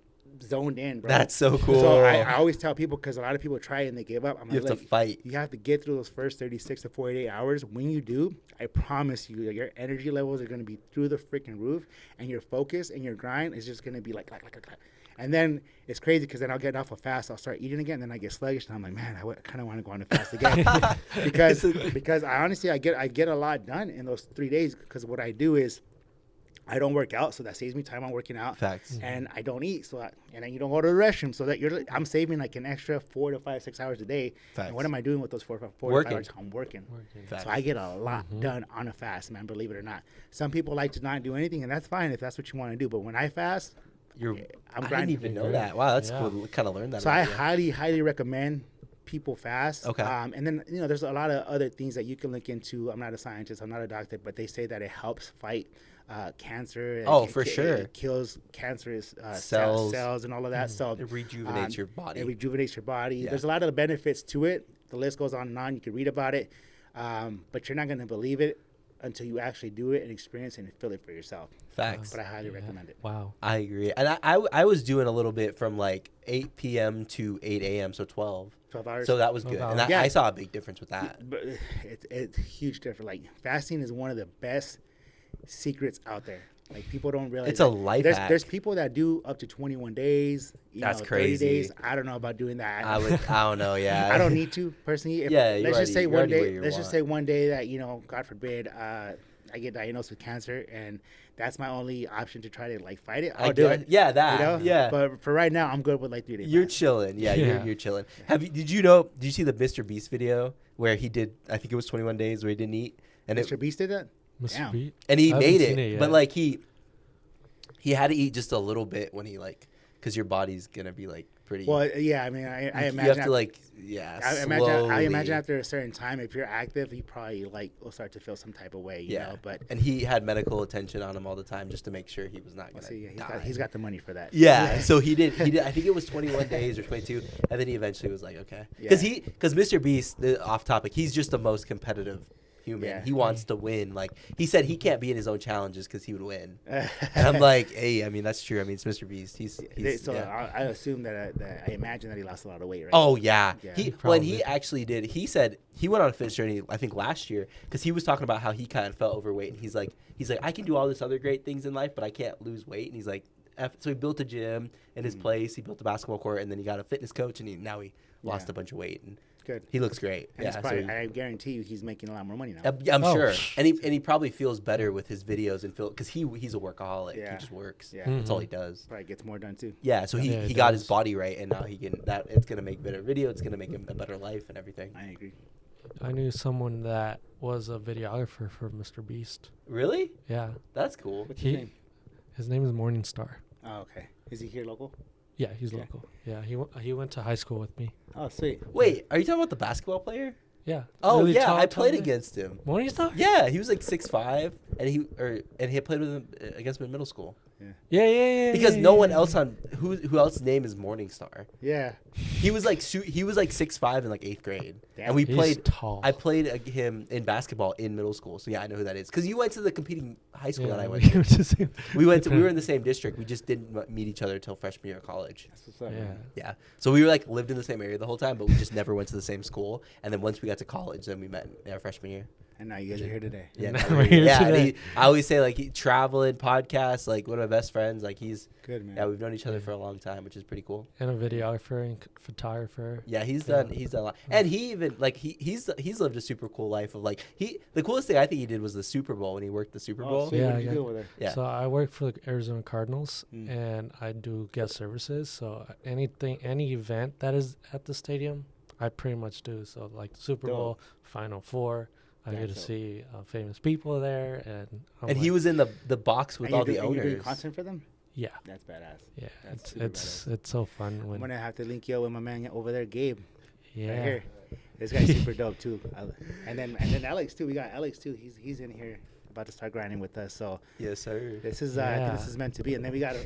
zoned in, bro. That's so cool. So I always tell people, because a lot of people try and they give up. I'm You like, have to fight. You have to get through those first 36 to 48 hours. When you do, I promise you, your energy levels are going to be through the freaking roof, and your focus and your grind is just going to be like. And then it's crazy because then I'll get off a fast, I'll start eating again, then I get sluggish, and I'm like, man, I kind of want to go on a fast again, because I honestly I get a lot done in those 3 days, because what I do is I don't work out, so that saves me time on working out. Facts. And I don't eat, and then you don't go to the restroom, so that I'm saving like an extra 4 to 5, 6 hours a day. Facts. And what am I doing with those 4 to 5 hours? I'm working. Facts. So I get a lot done on a fast, man. Believe it or not. Some people like to not do anything, and that's fine if that's what you want to do. But when I fast, I'm I grinding. didn't even know that. Wow, that's cool. To kind of learn that. So I highly recommend people fast. Okay. And then there's a lot of other things that you can look into. I'm not a scientist, I'm not a doctor, but they say that it helps fight cancer. For sure. It kills cancerous cells and all of that. So it rejuvenates your body. It rejuvenates your body. Yeah. There's a lot of benefits to it. The list goes on and on. You can read about it, but you're not going to believe it until you actually do it and experience it and feel it for yourself. Facts. But I highly recommend it. Wow. I agree. And I was doing a little bit from like 8 p.m. to 8 a.m., so 12 hours. So that was good. And I saw a big difference with that. But it's huge difference. Like fasting is one of the best secrets out there. Like people don't realize it's a life hack. There's people that do up to 21 days. That's 30 crazy. days. I don't know about doing that. I don't know. Yeah. I don't need to personally. Let's just say one day. Let's just say one day that God forbid, I get diagnosed with cancer, and that's my only option to try to like fight it. I'll do it. Yeah, that. Yeah. But for right now, I'm good with like 3 days. You're chilling. Yeah, you're chilling. Did you see the Mr. Beast video where he did? I think it was 21 days where he didn't eat. And Mr. Beast did that. Mr. Beast? And he made it, but like he had to eat just a little bit when he because your body's gonna be like pretty. Well, yeah, I mean, I imagine you have to I imagine after a certain time, if you're active, you probably will start to feel some type of way, you know. But and he had medical attention on him all the time just to make sure he was not gonna die. He's got the money for that. Yeah, so he did. I think it was 21 days or 22, and then he eventually was like, okay, because Mr. Beast, off topic, he's just the most competitive human. Yeah. He wants to win. Like he said, he can't be in his own challenges because he would win. And I'm like, hey, I mean that's true. I mean it's Mr. Beast. He's So yeah. I assume that I imagine that he lost a lot of weight, right? Oh yeah. Yeah. When he actually did, he said he went on a fitness journey I think last year because he was talking about how he kind of felt overweight and he's like I can do all this other great things in life but I can't lose weight and he's like so he built a gym in his place, he built a basketball court and then he got a fitness coach and now he lost a bunch of weight and good. He looks great. And yeah, probably, so I guarantee you he's making a lot more money now. I'm sure, and he probably feels better with his videos and because he's a workaholic. Yeah. He just works. Yeah. That's all he does. Probably gets more done too. Yeah, so he he got does. his body right, and now he can it's gonna make better video. It's gonna make him a better life and everything. I agree. I knew someone that was a videographer for Mr. Beast. Really? Yeah. That's cool. What's his name? His name is Morningstar. Oh, okay. Is he here local? Yeah, he's local. Yeah, he went to high school with me. Oh, sweet. Wait, are you talking about the basketball player? Yeah. Oh Really yeah, tall, I played tall guy. against him. Morningstar? Yeah, he was like 6'5", and he had played with him against him in middle school. Yeah. Because no one else on who else's name is Morningstar. Yeah. He was like 6'5" in like 8th grade, Damn. and we He's played. tall. I played him in basketball in middle school, so yeah, I know who that is. Because you went to the competing high school that I went to. We were in the same district. We just didn't meet each other until freshman year of college. That's what's up. Yeah. Man. Yeah, so we were like lived in the same area the whole time, but we just never went to the same school. And then once we got to college, then we met in our freshman year. And now you guys are here today. Yeah, Now now we're here yeah. and today. I always say like he traveling podcasts, like one of my best friends. Like he's Good, man. yeah, we've known each other for a long time, which is pretty cool. And a videographer and photographer. Yeah, he's Yeah. done a lot, and he even like he's lived a super cool life of like the coolest thing I think he did was the Super Bowl when he worked the Super Bowl. Sweet. Yeah, What did you yeah. do over there? Yeah. So I work for the Arizona Cardinals, Mm. and I do guest services. So any event that is at the stadium, I pretty much do. So like Super Dope. Bowl, Final Four, I get to That's dope. see famous people there, and And he was in the box with And all the you're doing owners. content for them? yeah, That's badass. yeah. That's super It's so fun I'm when gonna have to link you up with my man over there, Gabe. yeah. Right here. This guy's super dope too. And then Alex too. We got Alex too. He's in here about to start grinding with us. So Yes, sir. this is Yeah. this is meant to be. And then we got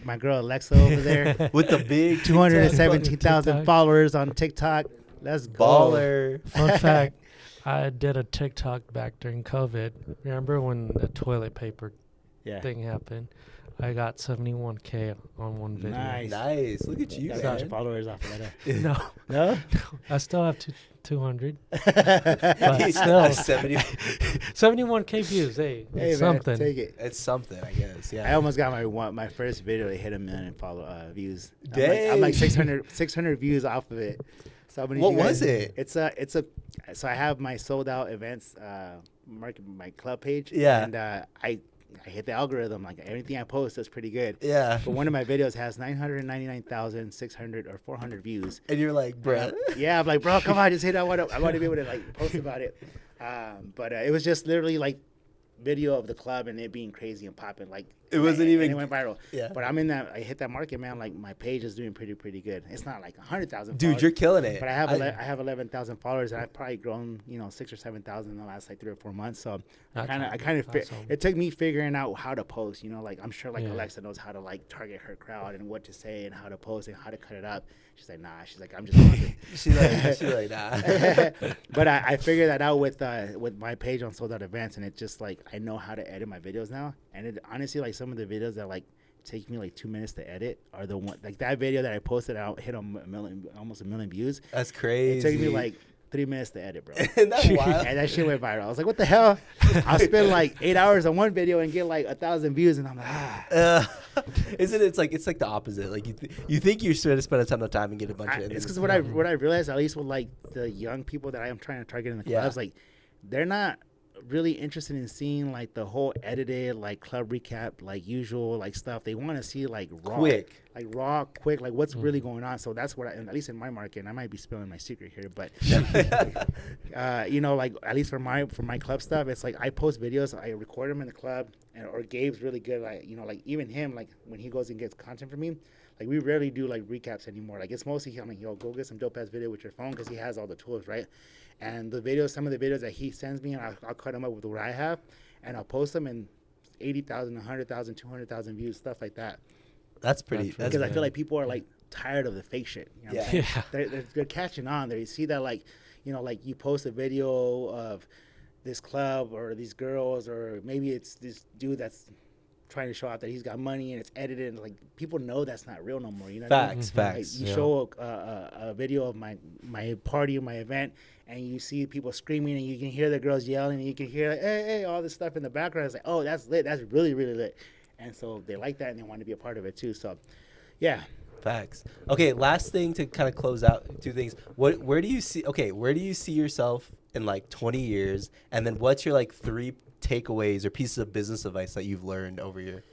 my girl Alexa over there. With the big 217,000 TikTok. followers on TikTok. Let's go. baller. Fun fact: I did a TikTok back during COVID. Remember when the toilet paper Yeah. thing happened? I got 71K on one video. Nice. Nice. Look at you, Got a bunch of man. followers off of that. No, No? I still have 200. He's still. 70. 71K views. Hey, Hey, it's man, something. take it. It's something, I guess. I Yeah. almost got my first video to hit 1 million views. Dang. I'm like 600 views off of it. So I'm gonna What you guys- was it? It's a so I have my sold out events market my club page. Yeah. And I hit the algorithm. Like everything I post does pretty good. Yeah. But one of my videos has 999,600 or 400 views. And you're like, bruh. Yeah, I'm like, bro, come on, just hit. I want to be able to like post about it. But it was just literally like video of the club and it being crazy and popping. Like It wasn't and even- it went viral. Yeah. But I'm in that. I hit that market, man. Like my page is doing pretty good. It's not like 100,000. Dude, you're killing it. But I have 11,000 followers, and I've probably grown 6,000 or 7,000 in the last like 3 or 4 months. So I That's kind of awesome. it took me figuring out how to post. Like I'm sure like Yeah. Alexa knows how to like target her crowd and what to say and how to post and how to cut it up. She's like, nah. She's like, I'm just. talking. she's like, nah. But I figured that out with my page on Sold Out Events, and it's just like I know how to edit my videos now. And it honestly, like some of the videos that like take me like 2 minutes to edit are the one like that video that I posted out hit almost 1 million views. That's crazy. It took me like 3 minutes to edit, bro. Isn't that wild? And that shit went viral. I was like, what the hell? I'll spend like 8 hours on one video and get like 1,000 views, and I'm like, Isn't it? It's like the opposite. Like you think you're going to spend a ton of time and get a bunch of. it's because what I realized, at least with like the young people that I am trying to target in the clubs, Yeah. like they're not really interested in seeing like the whole edited like club recap like usual like stuff. They want to see like raw, Quick. quick, like what's really going on. So that's what at least in my market, and I might be spilling my secret here, but like at least for my club stuff, it's like I post videos, I record them in the club, or Gabe's really good, like like even him, like when he goes and gets content from me, like we rarely do like recaps anymore. Like it's mostly I'm like, yo, go get some dope ass video with your phone, because he has all the tools, right? And the videos, some of the videos that he sends me, and I'll cut them up with what I have, and I'll post them in 80,000, 100,000, 200,000 views, stuff like that. That's pretty. That's Because I feel like people are like tired of the fake shit. You know what I'm Yeah. saying? They're catching on. They see that like, like you post a video of, this club or these girls, or maybe it's this dude that's trying to show out that he's got money and it's edited. And, like, people know that's not real no more. You know what I mean? Facts. Like, you show a video of my party or my event, and you see people screaming, and you can hear the girls yelling, and you can hear like, hey, all this stuff in the background. It's like, oh, that's lit. That's really, really lit. And so they like that, and they want to be a part of it too. So, yeah. Facts. Okay, last thing to kind of close out, two things. Where do you see yourself in like 20 years? And then what's your like 3 takeaways or pieces of business advice that you've learned over your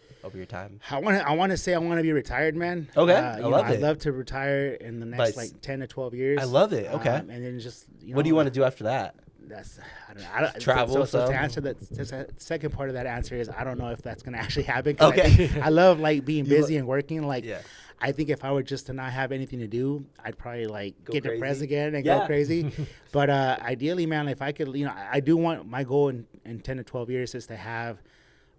time? I want to say I want to be retired, man. Okay, I love it. I'd love to retire in the next like 10 to 12 years. I love it. Okay. And then just, what do you want to do after that? That's, I don't Travel. So to answer that, the second part of that answer is I don't know if that's gonna actually happen. Okay. I love like being busy and working. Like, yeah. I think if I were just to not have anything to do, I'd probably like get depressed again and Yeah. go crazy. But ideally, man, if I could, I do want, my goal in 10 to 12 years is to have,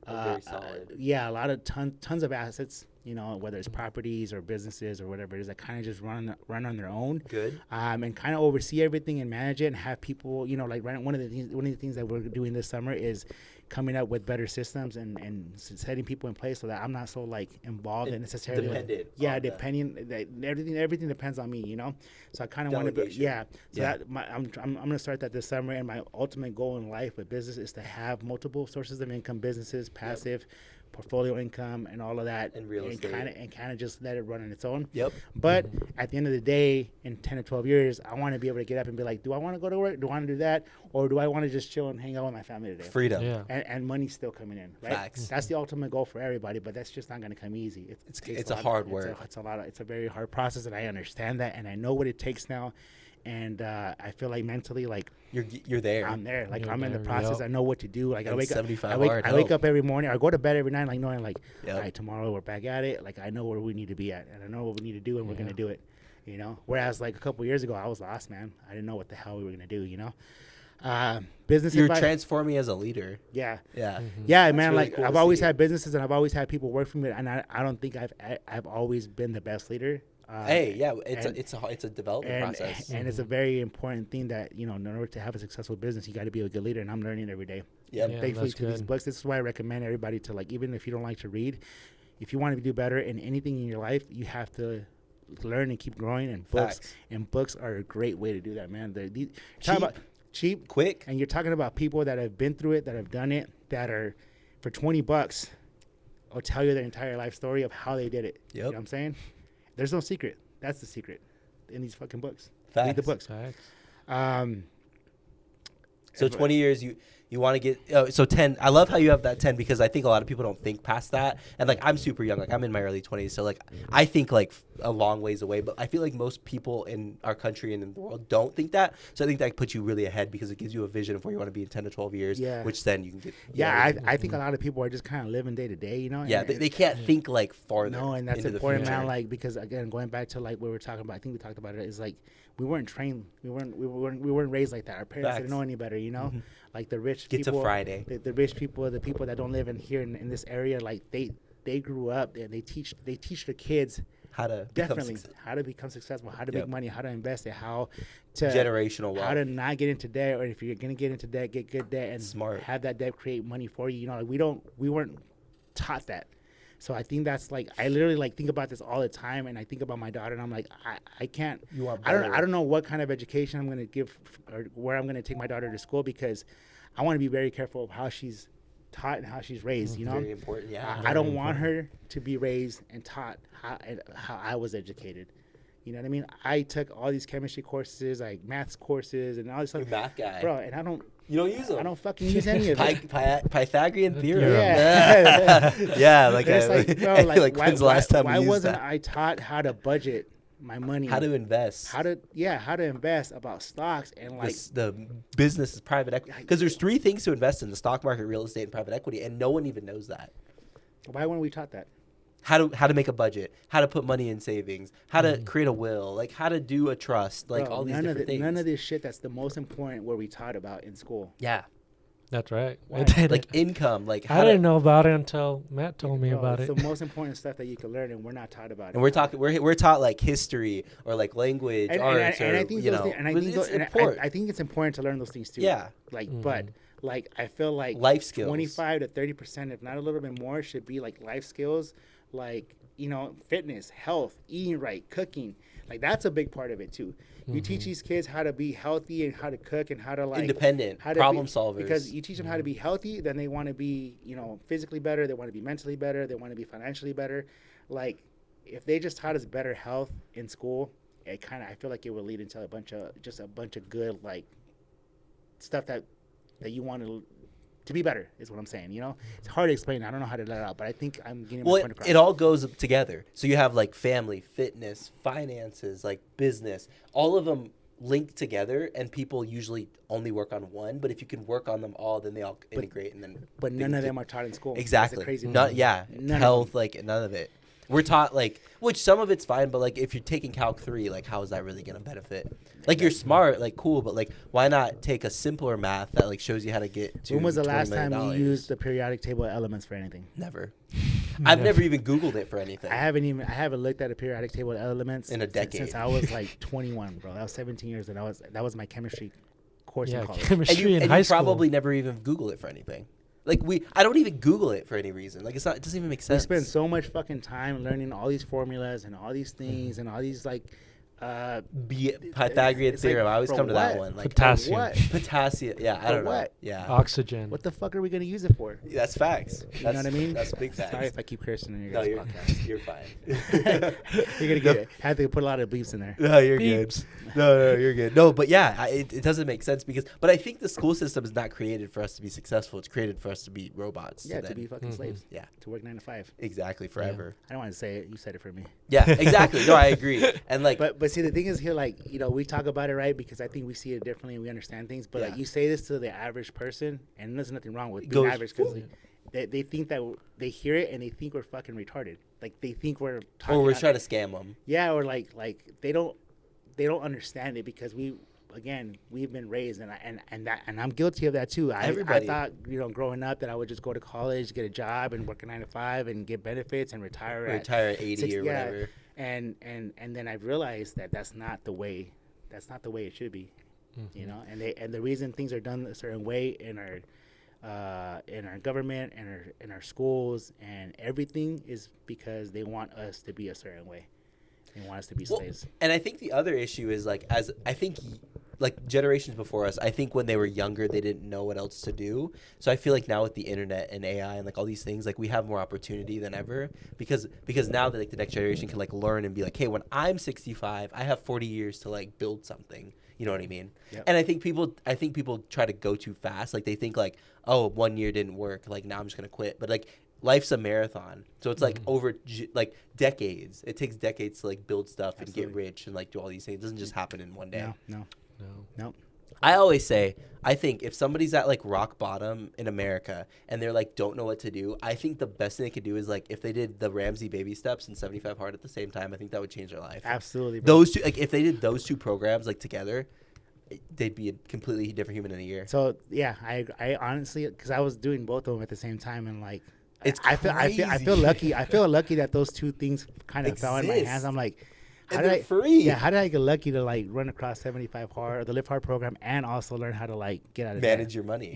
Very solid. a lot of tons of assets. Whether it's properties or businesses or whatever it is, that kind of just run on their own. Good. And kind of oversee everything and manage it and have people, like one of the things that we're doing this summer is coming up with better systems and setting people in place so that I'm not so like involved and necessarily dependent. Everything depends on me, So I kind of want to be, So I'm gonna start that this summer, and my ultimate goal in life with business is to have multiple sources of income, businesses, passive. Portfolio income and all of that, and real estate, and kind of just let it run on its own. Yep. But at the end of the day, in 10 to 12 years, I want to be able to get up and be like, do I want to go to work? Do I want to do that? Or do I want to just chill and hang out with my family today? Freedom. Yeah. And money's still coming in, right? Facts. That's the ultimate goal for everybody, but that's just not going to come easy. It's a hard work. It's a very hard process, and I understand that, and I know what it takes now. And I feel like mentally, like you're there. I'm there. Like, You're I'm in the there, process. Yep. I know what to do. Like, I wake up every morning. I go to bed every night, like knowing, like, all right, tomorrow we're back at it. Like, I know where we need to be at, and I know what we need to do, and we're gonna do it. Whereas like a couple years ago, I was lost, man. I didn't know what the hell we were gonna do. Business. You're transforming as a leader. Yeah. Yeah. Yeah, man. Really like, cool I've always had businesses, and I've always had people work for me, and I don't think I've always been the best leader. It's a development process, and it's a very important thing that in order to have a successful business, you got to be a good leader, and I'm learning every day. Yeah, thankfully to these books. This is why I recommend everybody to, like, even if you don't like to read, if you want to do better in anything in your life, you have to learn and keep growing. And books are a great way to do that, man. They're cheap, quick, and you're talking about people that have been through it, that have done it, that are for $20 will tell you their entire life story of how they did it. Yep. You know what I'm saying? There's no secret. That's the secret in these fucking books. Facts. Read the books. Facts. So 20 years, you want to get so 10. I love how you have that 10 because I think a lot of people don't think past that. And like, I'm super young. Like, I'm in my early 20s. So like, I think like a long ways away. But I feel like most people in our country and in the world don't think that. So I think that puts you really ahead because it gives you a vision of where you want to be in 10 to 12 years. Yeah. Which then you can get. I think a lot of people are just kind of living day to day. Yeah, they can't think like farther. No, and that's into important, the future. man. Like, because again, going back to like what we were talking about, I think we talked about it. Is like we weren't trained. We weren't raised like that. Our parents didn't know any better. Like the rich Get people. to Friday. The rich people, the people that don't live in here in this area, like they grew up and they teach their kids how to become successful, how to make money, how to invest it, how to generational wealth, how to not get into debt, or if you're gonna get into debt, get good debt and smart, have that debt create money for you. Like we weren't taught that. So I think that's like, I literally like think about this all the time, and I think about my daughter, and I'm like, I can't. I don't know what kind of education I'm going to give or where I'm going to take my daughter to school, because I want to be very careful of how she's taught and how she's raised. Very important. Yeah. I don't want her to be raised and taught how I was educated. You know what I mean? I took all these chemistry courses, like maths courses, and all this stuff. You're a math guy, bro, and I don't. You don't use them. I don't fucking use any of it. Pythagorean theorem. Yeah. Yeah. Like, when's the last time why wasn't I taught how to budget my money? How to invest. How to invest, about stocks and like the business is private equity. Because there's 3 things to invest in: the stock market, real estate, and private equity, and no one even knows that. Why weren't we taught that? How to make a budget, how to put money in savings, how to create a will, like how to do a trust, like all these different things. None of this shit that's the most important were we taught about in school. Yeah. That's right. Why? I did Like it. income, like I didn't know about it until Matt told me Bro, about it's it. the most important stuff that you can learn, and we're not taught about it. And we're taught like history or like language, arts, and or I think you those know, things, and I but think it's those, and important. I think it's important to learn those things too. Yeah. Like, Mhm. but like I feel like Life skills. 25 to 30%, if not a little bit more, should be like life skills, like fitness, health, eating right, cooking. Like that's a big part of it too. You teach these kids how to be healthy and how to cook and how to like Independent, how to problem be, solvers. because you teach them how to be healthy, then they want to be physically better, they want to be mentally better, they want to be financially better. Like if they just taught us better health in school, I feel like it would lead into a bunch of good like stuff that you want to be better is what I'm saying. It's hard to explain. I don't know how to let it out, but I think I'm getting my point across. It all goes together. So you have like family, fitness, finances, like business, all of them linked together, and people usually only work on one. But if you can work on them all, then they all integrate, and then. But none of them are taught in school. Exactly. That's the crazy Not thing. yeah. None Health, like none of it. We're taught like, which some of it's fine, but like if you're taking Calc 3, like how is that really gonna benefit? Like you're smart, like cool, but like why not take a simpler math that like shows you how to get to? When was the $20 last time million? you used the periodic table of elements for anything? Never. I've never even Googled it for anything. I haven't looked at a periodic table of elements In a decade. since I was like 21, bro. That was 17 years, and that was my chemistry course in college. Chemistry in and high you school. probably never even Google it for anything. Like I don't even Google it for any reason. Like it doesn't even make We sense. spend so much fucking time learning all these formulas and all these things and all these like Pythagorean it's like, theorem. I always for come to that what? one. Like Potassium. what? potassium. Yeah, I For don't know. what? Yeah. Oxygen. What the fuck are we gonna use it for? That's facts. You know what I mean? That's big facts. Sorry if I keep cursing in your No, guys' you're, podcast. you're fine. You're gonna get it. Have to put a lot of bleeps in there. No, you're Beeps. good. No, you're good. No, but yeah, it doesn't make sense but I think the school system is not created for us to be successful. It's created for us to be robots. Yeah, to to be fucking slaves. Yeah, To work 9 to 5. exactly. Forever. I don't want to say it. You said it for me. Yeah, exactly. No, I agree. And like, But see, the thing is here, like, we talk about it, right? Because I think we see it differently and we understand things. But Yeah. like, you say this to the average person, and there's nothing wrong with It being goes, average because they think that they hear it and they think we're fucking retarded. Like they think we're talking or we're out- trying to scam them. Yeah, or like they don't understand it because we've been raised and I'm guilty of that too. I Everybody. thought growing up that I would just go to college, get a job, and work a 9 to 5 and get benefits and retire at 80 60, or whatever. And then I've realized that that's not the way it should be. And the reason things are done a certain way in our government and in our schools and everything is because they want us to be a certain way. They want us to be slaves. And I think the other issue is like generations before us, I think when they were younger, they didn't know what else to do. So I feel like now with the internet and AI and like all these things, like we have more opportunity than ever because now that like the next generation can like learn and be like, hey, when I'm 65, I have 40 years to like build something. You know what I mean? Yep. And I think people try to go too fast. Like they think like, oh, 1 year didn't work. Like now I'm just gonna quit. But like life's a marathon, so it's like over like decades. It takes decades to like build stuff Absolutely. and get rich and like do all these things. It doesn't just happen in one day. No. I always say, I think if somebody's at like rock bottom in America and they're like don't know what to do, I think the best thing they could do is like if they did the Ramsey baby steps and 75 hard at the same time, I think that would change their life. Absolutely. Bro. Those two, like if they did those two programs like together, they'd be a completely different human in a year. So yeah, I honestly, because I was doing both of them at the same time, and like, It's I feel lucky. I feel lucky that those two things kind of fell in my Exist. hands. I'm like, And they're free. Yeah, how did I get lucky to like run across 75 hard or the Live Hard program and also learn how to like get out of Manage debt, your money.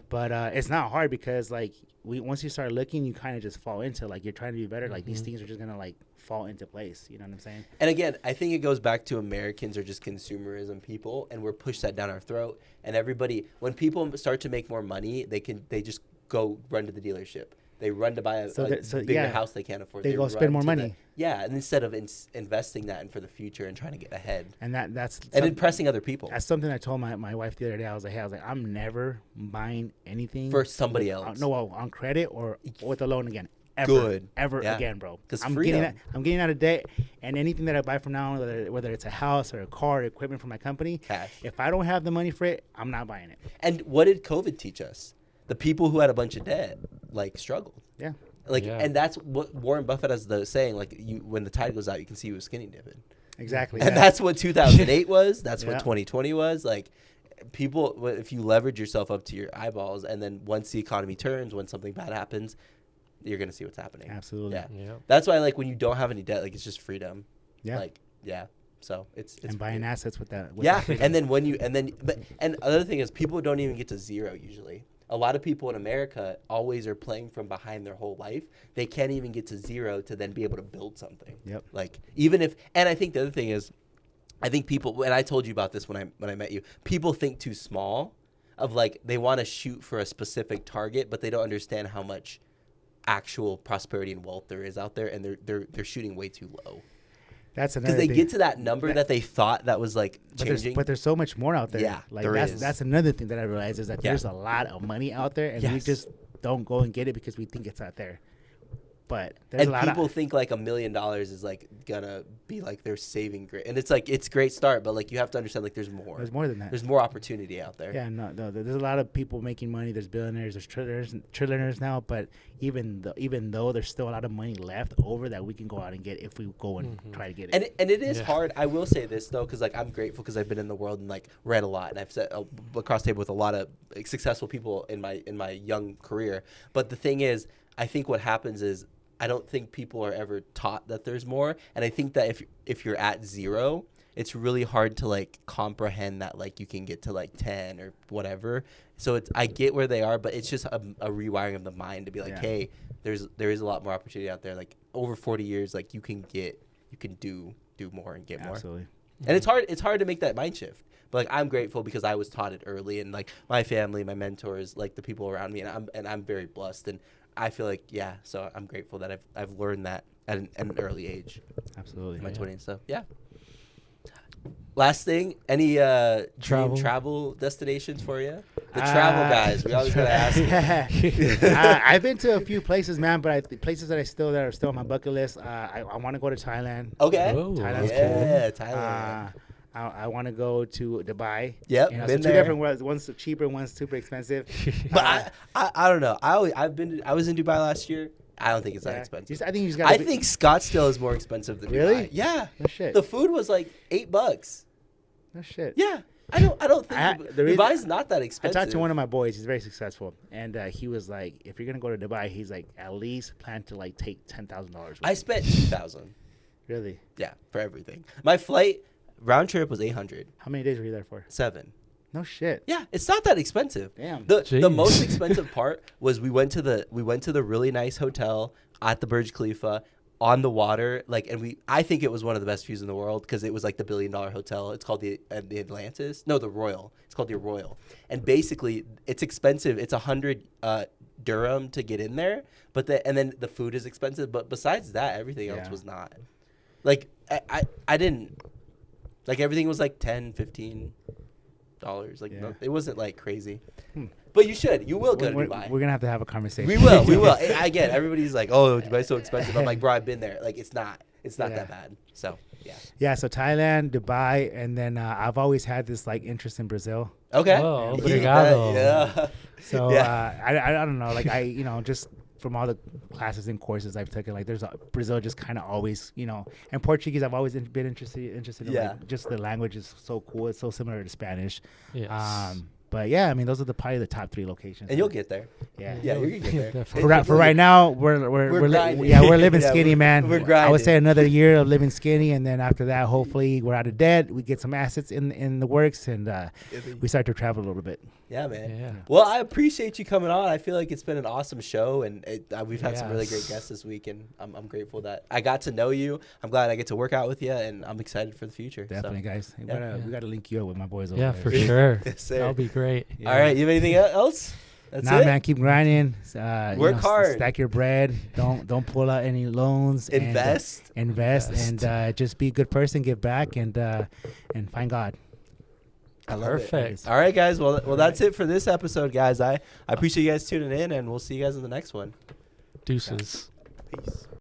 But it's not hard because like once you start looking, you kind of just fall into like you're trying to be better. Like these things are just gonna like fall into place. You know what I'm saying? And again, I think it goes back to Americans are just consumerism people, and we're pushed that down our throat. And everybody, when people start to make more money, they just go run to the dealership. They run to buy a bigger house they can't afford. They go spend more money. And instead of investing that in for the future and trying to get ahead. And that's impressing other people. That's something I told my wife the other day. I was like, I'm never buying anything for somebody else. On credit or with a loan again. Ever again, bro. Because I'm getting out of debt, and anything that I buy from now on, whether it's a house or a car or equipment for my company, cash. If I don't have the money for it, I'm not buying it. And what did COVID teach us? The people who had a bunch of debt like struggled. Yeah. And that's what Warren Buffett has the saying, like when the tide goes out, you can see who was skinny dipping. Exactly. And that's what 2008 was. That's what 2020 was. Like people, if you leverage yourself up to your eyeballs, and then once the economy turns, when something bad happens, you're gonna see what's happening. Absolutely. Yeah. That's why, like, when you don't have any debt, like, it's just freedom. Yeah. Like, yeah. So it's and buying assets with that. And then and other thing is, people don't even get to zero usually. A lot of people in America always are playing from behind their whole life. They can't even get to zero to then be able to build something. Yep. Like, even if, and I think the other thing is, I think people, and I told you about this when I met you, people think too small of, like, they want to shoot for a specific target, but they don't understand how much actual prosperity and wealth there is out there, and they're shooting way too low. That's another because they thing. get to that number that they thought that was, like, changing. But there's so much more out there. Yeah, like there is. That's another thing that I realized is that there's a lot of money out there, and we just don't go and get it because we think it's out there. But there's a lot people of think, like, $1 million is, like, gonna be, like, their saving grace, and it's like, it's a great start, but, like, you have to understand, like, there's more. There's more than that. There's more opportunity out there. Yeah, no, there's a lot of people making money. There's billionaires, there's trillionaires now. But even though there's still a lot of money left over that we can go out and get if we go and try to get it. And it is hard. I will say this though, because, like, I'm grateful because I've been in the world and, like, read a lot, and I've sat across the table with a lot of, like, successful people in my young career. But the thing is, I think what happens is, I don't think people are ever taught that there's more, and I think that if you're at zero, it's really hard to, like, comprehend that, like, you can get to, like, 10 or whatever. So I get where they are, but it's just a rewiring of the mind to be like, hey, there is a lot more opportunity out there. Like, over 40 years, like, you can do more and get more. Absolutely. And it's hard to make that mind shift. But, like, I'm grateful because I was taught it early, and, like, my family, my mentors, like, the people around me, and I'm very blessed, and I feel like, so I'm grateful that I've learned that at an early age. Absolutely. In my 20s. So, yeah. Last thing, any dream travel destinations for you? The travel guys. We always got to ask. I've been to a few places, man, but the places that are still on my bucket list, I want to go to Thailand. Okay. Thailand's cool. Thailand. I want to go to Dubai. Yep, you know, been so two different ones. One's cheaper, one's super expensive. But I don't know. I was in Dubai last year. I don't think it's that expensive. I think I think Scottsdale is more expensive than Really? Dubai. Yeah. No shit. The food was like $8. No shit. Yeah. I don't think Dubai's not that I expensive. talked to one of my boys. He's very successful, and he was like, "If you're gonna go to Dubai, he's like, at least plan to, like, take $10,000." I spent $2,000. Really? Yeah, for everything. My flight round trip was $800. How many days were you there for? 7. No shit. Yeah, it's not that expensive. Damn. The most expensive part was we went to the really nice hotel at the Burj Khalifa on the water, like, and I think it was one of the best views in the world because it was like the $1 billion hotel. It's called the Atlantis. No, the Royal. It's called the Royal. And basically, it's expensive. It's 100 dirham to get in there, and then the food is expensive. But besides that, everything else was not. Like, I didn't. Like, everything was like $10, $15. Like, it wasn't, like, crazy. But you should. You will go to Dubai. We're going to have a conversation. We will. We will. Again, everybody's like, oh, Dubai's so expensive. I'm like, bro, I've been there. Like, it's not that bad. So, yeah. Yeah, so Thailand, Dubai, and then I've always had this, like, interest in Brazil. Okay. Oh, obrigado. Yeah. So, I don't know. Like, just from all the classes and courses I've taken, like, Brazil just kind of always, and Portuguese, I've always been interested in, like, just the language is so cool. It's so similar to Spanish. Yes. But yeah, I mean, those are probably the top 3 locations. And you'll get there. Yeah, you're gonna get there. For right now, we're living skinny, man. We're grinding. I would say another year of living skinny, and then after that, hopefully, we're out of debt. We get some assets in the works, and we start to travel a little bit. Yeah, man. Yeah. Well, I appreciate you coming on. I feel like it's been an awesome show, and we've had some really great guests this week, and I'm grateful that I got to know you. I'm glad I get to work out with you, and I'm excited for the future. Definitely, guys. We got to link you up with my boys over Yeah, there. for sure. Yes, sir. That'll be great. All right, you have anything else? That's it? Man, keep grinding. Work hard. Stack your bread. Don't pull out any loans. Invest. And just be a good person. Give back and find God. I love Perfect. it. All right, guys. Well, that's it for this episode, guys. I appreciate you guys tuning in, and we'll see you guys in the next one. Deuces. Peace.